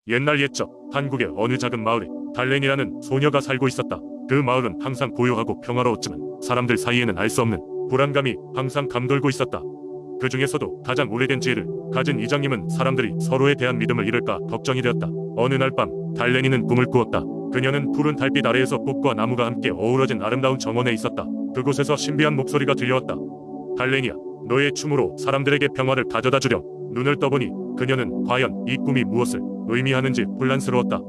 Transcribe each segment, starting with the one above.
옛날 옛적 한국의 어느 작은 마을에 달렌이라는 소녀가 살고 있었다. 그 마을은 항상 고요하고 평화로웠지만 사람들 사이에는 알 수 없는 불안감이 항상 감돌고 있었다. 그 중에서도 가장 오래된 지혜를 가진 이장님은 사람들이 서로에 대한 믿음을 잃을까 걱정이 되었다. 어느 날 밤 달렌이는 꿈을 꾸었다. 그녀는 푸른 달빛 아래에서 꽃과 나무가 함께 어우러진 아름다운 정원에 있었다. 그곳에서 신비한 목소리가 들려왔다. 달렌이야, 너의 춤으로 사람들에게 평화를 가져다 주렴. 눈을 떠보니 그녀는 과연 이 꿈이 무엇을 의미하는지 혼란스러웠다.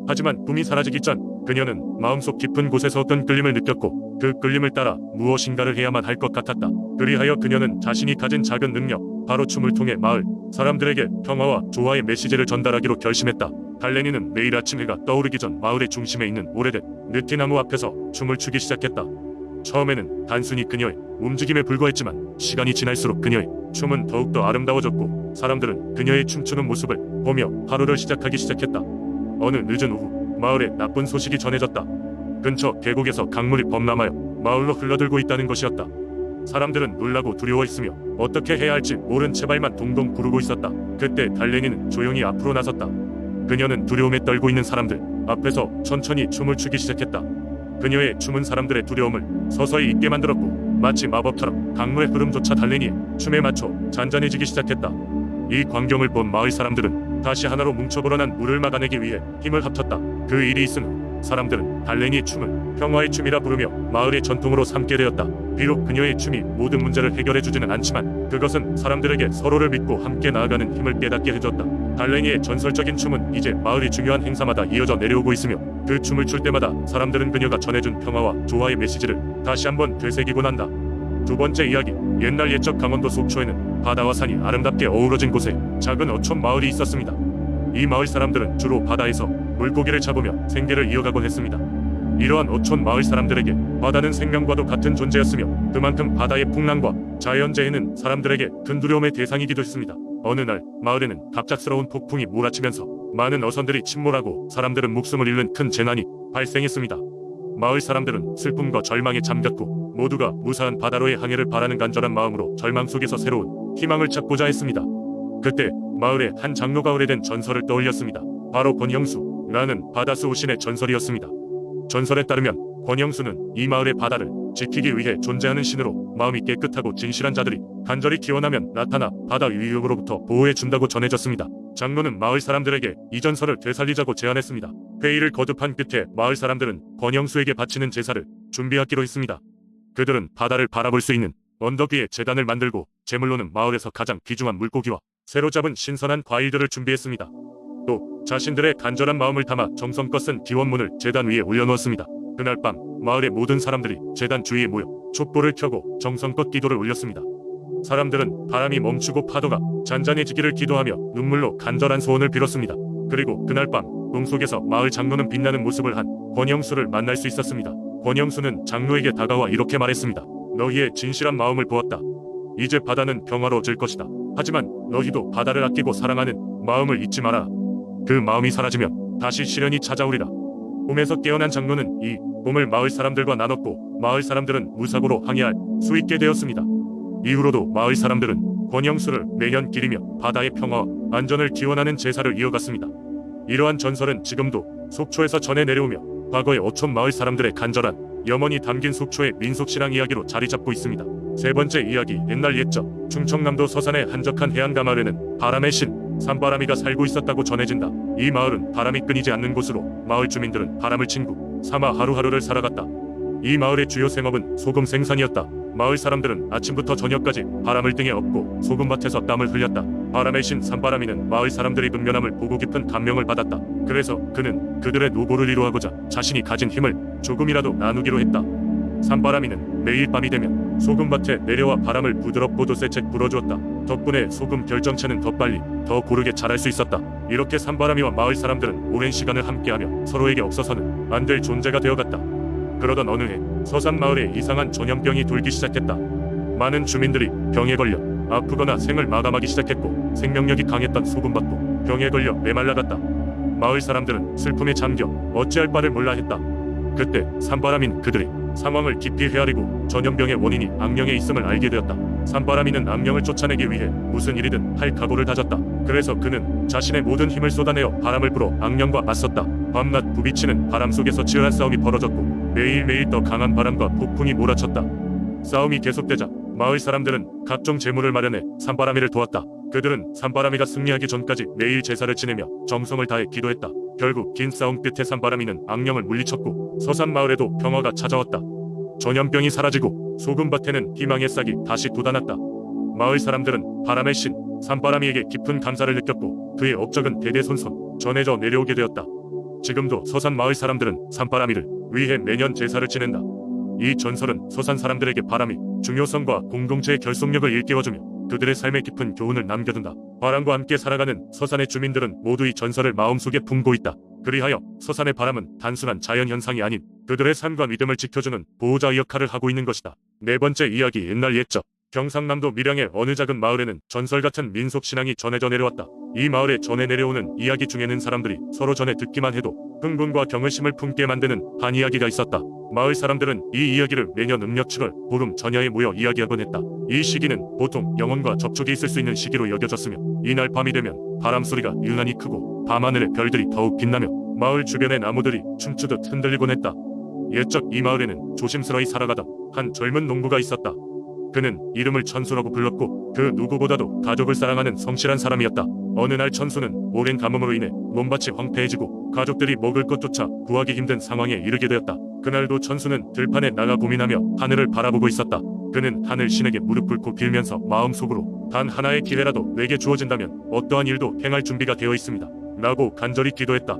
하지만 꿈이 사라지기 전 그녀는 마음속 깊은 곳에서 어떤 끌림을 느꼈고 그 끌림을 따라 무엇인가를 해야만 할 것 같았다. 그리하여 그녀는 자신이 가진 작은 능력, 바로 춤을 통해 마을 사람들에게 평화와 조화의 메시지를 전달하기로 결심했다. 달렌이는 매일 아침 해가 떠오르기 전 마을의 중심에 있는 오래된 느티나무 앞에서 춤을 추기 시작했다. 처음에는 단순히 그녀의 움직임에 불과했지만 시간이 지날수록 그녀의 춤은 더욱더 아름다워졌고 사람들은 그녀의 춤추는 모습을 보며 하루를 시작하기 시작했다. 어느 늦은 오후 마을에 나쁜 소식이 전해졌다. 근처 계곡에서 강물이 범람하여 마을로 흘러들고 있다는 것이었다. 사람들은 놀라고 두려워했으며 어떻게 해야 할지 모른 채 발만 동동 구르고 있었다. 그때 달렌이는 조용히 앞으로 나섰다. 그녀는 두려움에 떨고 있는 사람들 앞에서 천천히 춤을 추기 시작했다. 그녀의 춤은 사람들의 두려움을 서서히 잊게 만들었고 마치 마법처럼 강물의 흐름조차 달렌이의 춤에 맞춰 잔잔해지기 시작했다. 이 광경을 본 마을 사람들은 다시 하나로 뭉쳐 불어난 물을 막아내기 위해 힘을 합쳤다. 그 일이 있은 후 사람들은 달렌이의 춤을 평화의 춤이라 부르며 마을의 전통으로 삼게 되었다. 비록 그녀의 춤이 모든 문제를 해결해주지는 않지만 그것은 사람들에게 서로를 믿고 함께 나아가는 힘을 깨닫게 해줬다. 달렌이의 전설적인 춤은 이제 마을의 중요한 행사마다 이어져 내려오고 있으며 그 춤을 출 때마다 사람들은 그녀가 전해준 평화와 조화의 메시지를 다시 한번 되새기곤 한다. 두 번째 이야기. 옛날 옛적 강원도 속초에는 바다와 산이 아름답게 어우러진 곳에 작은 어촌 마을이 있었습니다. 이 마을 사람들은 주로 바다에서 물고기를 잡으며 생계를 이어가곤 했습니다. 이러한 어촌 마을 사람들에게 바다는 생명과도 같은 존재였으며 그만큼 바다의 풍랑과 자연재해는 사람들에게 큰 두려움의 대상이기도 했습니다. 어느 날 마을에는 갑작스러운 폭풍이 몰아치면서 많은 어선들이 침몰하고 사람들은 목숨을 잃는 큰 재난이 발생했습니다. 마을 사람들은 슬픔과 절망에 잠겼고 모두가 무사한 바다로의 항해를 바라는 간절한 마음으로 절망 속에서 새로운 희망을 찾고자 했습니다. 그때 마을에 한 장로가 오래된 전설을 떠올렸습니다. 바로 권형수라는 바다수호신의 전설이었습니다. 전설에 따르면 권형수는 이 마을의 바다를 지키기 위해 존재하는 신으로 마음이 깨끗하고 진실한 자들이 간절히 기원하면 나타나 바다 위협으로부터 보호해준다고 전해졌습니다. 장로는 마을 사람들에게 이 전설을 되살리자고 제안했습니다. 회의를 거듭한 끝에 마을 사람들은 권형수에게 바치는 제사를 준비하기로 했습니다. 그들은 바다를 바라볼 수 있는 언덕 위에 제단을 만들고 제물로는 마을에서 가장 귀중한 물고기와 새로 잡은 신선한 과일들을 준비했습니다. 또 자신들의 간절한 마음을 담아 정성껏 쓴 기원문을 제단 위에 올려놓았습니다. 그날 밤 마을의 모든 사람들이 제단 주위에 모여 촛불을 켜고 정성껏 기도를 올렸습니다. 사람들은 바람이 멈추고 파도가 잔잔해지기를 기도하며 눈물로 간절한 소원을 빌었습니다. 그리고 그날 밤 꿈속에서 마을 장로는 빛나는 모습을 한 권형수를 만날 수 있었습니다. 권형수는 장로에게 다가와 이렇게 말했습니다. 너희의 진실한 마음을 보았다. 이제 바다는 평화로워질 것이다. 하지만 너희도 바다를 아끼고 사랑하는 마음을 잊지 마라. 그 마음이 사라지면 다시 시련이 찾아오리라. 꿈에서 깨어난 장로는 이 꿈을 마을 사람들과 나눴고 마을 사람들은 무사고로 항해할 수 있게 되었습니다. 이후로도 마을 사람들은 권형수를 매년 기리며 바다의 평화와 안전을 기원하는 제사를 이어갔습니다. 이러한 전설은 지금도 속초에서 전해 내려오며 과거의 어촌 마을 사람들의 간절한 염원이 담긴 속초의 민속신앙 이야기로 자리 잡고 있습니다. 세 번째 이야기. 옛날 옛적 충청남도 서산의 한적한 해안가 마을에는 바람의 신 산바람이가 살고 있었다고 전해진다. 이 마을은 바람이 끊이지 않는 곳으로 마을 주민들은 바람을 친구 삼아 하루하루를 살아갔다. 이 마을의 주요 생업은 소금 생산이었다. 마을 사람들은 아침부터 저녁까지 바람을 등에 업고 소금밭에서 땀을 흘렸다. 바람의 신 산바람이는 마을 사람들의 근면함을 보고 깊은 감명을 받았다. 그래서 그는 그들의 노고를 위로하고자 자신이 가진 힘을 조금이라도 나누기로 했다. 산바람이는 매일 밤이 되면 소금밭에 내려와 바람을 부드럽고도 세책 불어주었다. 덕분에 소금 결정체는 더 빨리 더 고르게 자랄 수 있었다. 이렇게 산바람이와 마을 사람들은 오랜 시간을 함께하며 서로에게 없어서는 안 될 존재가 되어갔다. 그러던 어느 해 서산 마을에 이상한 전염병이 돌기 시작했다. 많은 주민들이 병에 걸려 아프거나 생을 마감하기 시작했고 생명력이 강했던 소금밭도 병에 걸려 메말라갔다. 마을 사람들은 슬픔에 잠겨 어찌할 바를 몰라 했다. 그때 산바람인 그들의 상황을 깊이 헤아리고 전염병의 원인이 악령에 있음을 알게 되었다. 산바람이는 악령을 쫓아내기 위해 무슨 일이든 할 각오를 다졌다. 그래서 그는 자신의 모든 힘을 쏟아내어 바람을 불어 악령과 맞섰다. 밤낮 부비치는 바람 속에서 치열한 싸움이 벌어졌고 매일매일 더 강한 바람과 폭풍이 몰아쳤다. 싸움이 계속되자 마을 사람들은 각종 재물을 마련해 산바라미를 도왔다. 그들은 산바라미가 승리하기 전까지 매일 제사를 지내며 정성을 다해 기도했다. 결국 긴 싸움 끝에 산바라미는 악령을 물리쳤고 서산 마을에도 평화가 찾아왔다. 전염병이 사라지고 소금밭에는 희망의 싹이 다시 돋아났다. 마을 사람들은 바람의 신 산바라미에게 깊은 감사를 느꼈고 그의 업적은 대대손손 전해져 내려오게 되었다. 지금도 서산 마을 사람들은 산바라미를 위해 매년 제사를 지낸다. 이 전설은 서산 사람들에게 바람의 중요성과 공동체의 결속력을 일깨워주며 그들의 삶에 깊은 교훈을 남겨둔다. 바람과 함께 살아가는 서산의 주민들은 모두 이 전설을 마음속에 품고 있다. 그리하여 서산의 바람은 단순한 자연현상이 아닌 그들의 삶과 믿음을 지켜주는 보호자의 역할을 하고 있는 것이다. 네 번째 이야기. 옛날 옛적 경상남도 밀양의 어느 작은 마을에는 전설같은 민속신앙이 전해져 내려왔다. 이 마을에 전해 내려오는 이야기 중에는 사람들이 서로 전해 듣기만 해도 흥분과 경외심을 품게 만드는 한 이야기가 있었다. 마을 사람들은 이 이야기를 매년 음력 7월 보름 전야에 모여 이야기하곤 했다. 이 시기는 보통 영혼과 접촉이 있을 수 있는 시기로 여겨졌으며 이날 밤이 되면 바람소리가 유난히 크고 밤하늘의 별들이 더욱 빛나며 마을 주변의 나무들이 춤추듯 흔들리곤 했다. 옛적 이 마을에는 조심스러이 살아가던 한 젊은 농부가 있었다. 그는 이름을 천수라고 불렀고 그 누구보다도 가족을 사랑하는 성실한 사람이었다. 어느 날 천수는 오랜 가뭄으로 인해 논밭이 황폐해지고 가족들이 먹을 것조차 구하기 힘든 상황에 이르게 되었다. 그날도 천수는 들판에 나가 고민하며 하늘을 바라보고 있었다. 그는 하늘 신에게 무릎 꿇고 빌면서 마음속으로 단 하나의 기회라도 내게 주어진다면 어떠한 일도 행할 준비가 되어 있습니다 라고 간절히 기도했다.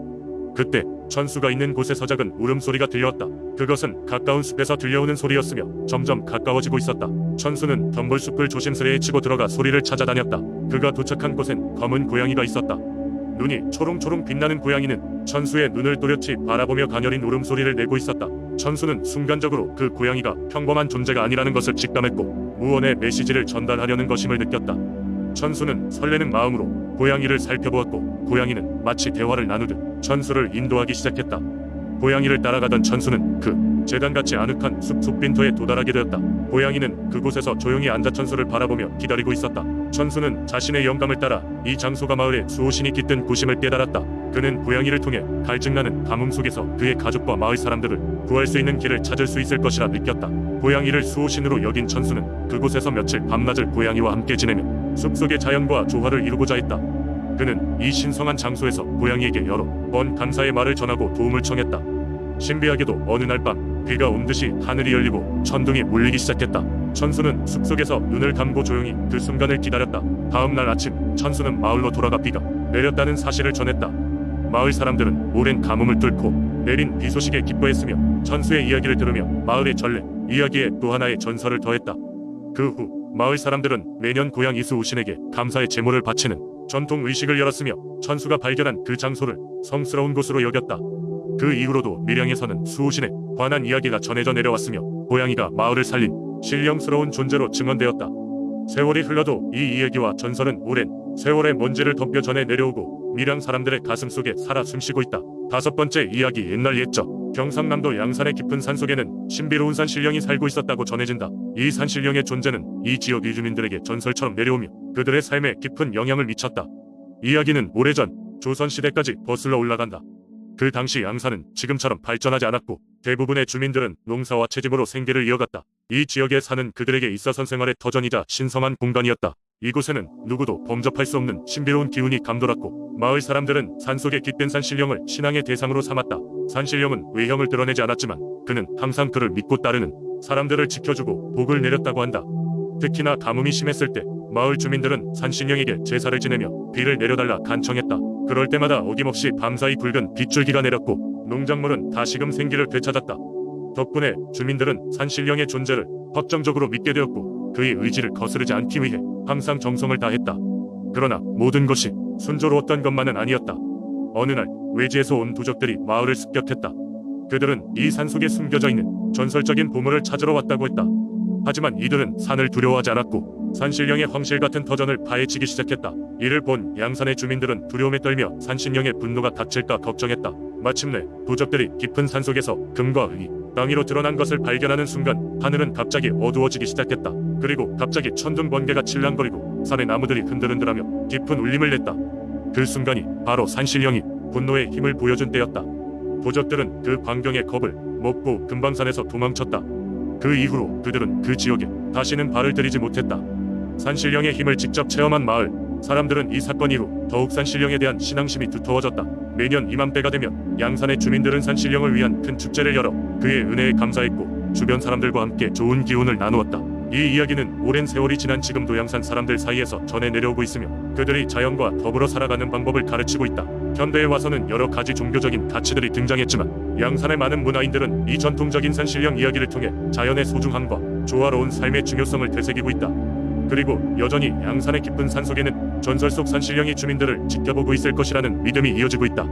그때 천수가 있는 곳에서 작은 울음소리가 들려왔다. 그것은 가까운 숲에서 들려오는 소리였으며 점점 가까워지고 있었다. 천수는 덤불숲을 조심스레 헤치고 들어가 소리를 찾아다녔다. 그가 도착한 곳엔 검은 고양이가 있었다. 눈이 초롱초롱 빛나는 고양이는 천수의 눈을 또렷이 바라보며 가녀린 울음소리를 내고 있었다. 천수는 순간적으로 그 고양이가 평범한 존재가 아니라는 것을 직감했고 무언의 메시지를 전달하려는 것임을 느꼈다. 천수는 설레는 마음으로 고양이를 살펴보았고 고양이는 마치 대화를 나누듯 천수를 인도하기 시작했다. 고양이를 따라가던 천수는 그 재단같이 아늑한 숲 속빈터에 도달하게 되었다. 고양이는 그곳에서 조용히 앉아 천수를 바라보며 기다리고 있었다. 천수는 자신의 영감을 따라 이 장소가 마을에 수호신이 깃든 곳임을 깨달았다. 그는 고양이를 통해 갈증나는 가뭄 속에서 그의 가족과 마을 사람들을 구할 수 있는 길을 찾을 수 있을 것이라 느꼈다. 고양이를 수호신으로 여긴 천수는 그곳에서 며칠 밤낮을 고양이와 함께 지내며 숲속의 자연과 조화를 이루고자 했다. 그는 이 신성한 장소에서 고양이에게 여러 번 감사의 말을 전하고 도움을 청했다. 신비하게도 어느 날 밤 비가 온 듯이 하늘이 열리고 천둥이 울리기 시작했다. 천수는 숲속에서 눈을 감고 조용히 그 순간을 기다렸다. 다음 날 아침 천수는 마을로 돌아가 비가 내렸다는 사실을 전했다. 마을 사람들은 오랜 가뭄을 뚫고 내린 비 소식에 기뻐했으며 천수의 이야기를 들으며 마을의 전례 이야기에 또 하나의 전설을 더했다. 그 후 마을 사람들은 매년 고양이 수호신에게 감사의 제물을 바치는 전통 의식을 열었으며 천수가 발견한 그 장소를 성스러운 곳으로 여겼다. 그 이후로도 밀양에서는 수호신에 관한 이야기가 전해져 내려왔으며 고양이가 마을을 살린 신령스러운 존재로 증언되었다. 세월이 흘러도 이 이야기와 전설은 오랜 세월의 먼지를 덮여 전해 내려오고 밀양 사람들의 가슴속에 살아 숨쉬고 있다. 다섯 번째 이야기. 옛날 옛적 경상남도 양산의 깊은 산속에는 신비로운 산신령이 살고 있었다고 전해진다. 이 산신령의 존재는 이 지역 이주민들에게 전설처럼 내려오며 그들의 삶에 깊은 영향을 미쳤다. 이야기는 오래전 조선시대까지 거슬러 올라간다. 그 당시 양산은 지금처럼 발전하지 않았고 대부분의 주민들은 농사와 채집으로 생계를 이어갔다. 이 지역에 사는 그들에게 있어선 생활의 터전이자 신성한 공간이었다. 이곳에는 누구도 범접할 수 없는 신비로운 기운이 감돌았고 마을 사람들은 산속에 깃든 산신령을 신앙의 대상으로 삼았다. 산신령은 외형을 드러내지 않았지만 그는 항상 그를 믿고 따르는 사람들을 지켜주고 복을 내렸다고 한다. 특히나 가뭄이 심했을 때 마을 주민들은 산신령에게 제사를 지내며 비를 내려달라 간청했다. 그럴 때마다 어김없이 밤사이 굵은 빗줄기가 내렸고 농작물은 다시금 생기를 되찾았다. 덕분에 주민들은 산신령의 존재를 확정적으로 믿게 되었고 그의 의지를 거스르지 않기 위해 항상 정성을 다했다. 그러나 모든 것이 순조로웠던 것만은 아니었다. 어느 날 외지에서 온 도적들이 마을을 습격했다. 그들은 이 산속에 숨겨져 있는 전설적인 보물을 찾으러 왔다고 했다. 하지만 이들은 산을 두려워하지 않았고 산신령의 황실 같은 터전을 파헤치기 시작했다. 이를 본 양산의 주민들은 두려움에 떨며 산신령의 분노가 닥칠까 걱정했다. 마침내 도적들이 깊은 산속에서 금과 은이 땅 위로 드러난 것을 발견하는 순간 하늘은 갑자기 어두워지기 시작했다. 그리고 갑자기 천둥 번개가 칠랑거리고 산의 나무들이 흔들흔들하며 깊은 울림을 냈다. 그 순간이 바로 산신령이 분노의 힘을 보여준 때였다. 도적들은 그 광경에 겁을 먹고 금방산에서 도망쳤다. 그 이후로 그들은 그 지역에 다시는 발을 들이지 못했다. 산신령의 힘을 직접 체험한 마을 사람들은 이 사건 이후 더욱 산신령에 대한 신앙심이 두터워졌다. 매년 이맘때가 되면 양산의 주민들은 산신령을 위한 큰 축제를 열어 그의 은혜에 감사했고 주변 사람들과 함께 좋은 기운을 나누었다. 이 이야기는 오랜 세월이 지난 지금도 양산 사람들 사이에서 전해 내려오고 있으며 그들이 자연과 더불어 살아가는 방법을 가르치고 있다. 현대에 와서는 여러 가지 종교적인 가치들이 등장했지만 양산의 많은 문화인들은 이 전통적인 산신령 이야기를 통해 자연의 소중함과 조화로운 삶의 중요성을 되새기고 있다. 그리고 여전히 양산의 깊은 산속에는 전설 속 산신령이 주민들을 지켜보고 있을 것이라는 믿음이 이어지고 있다.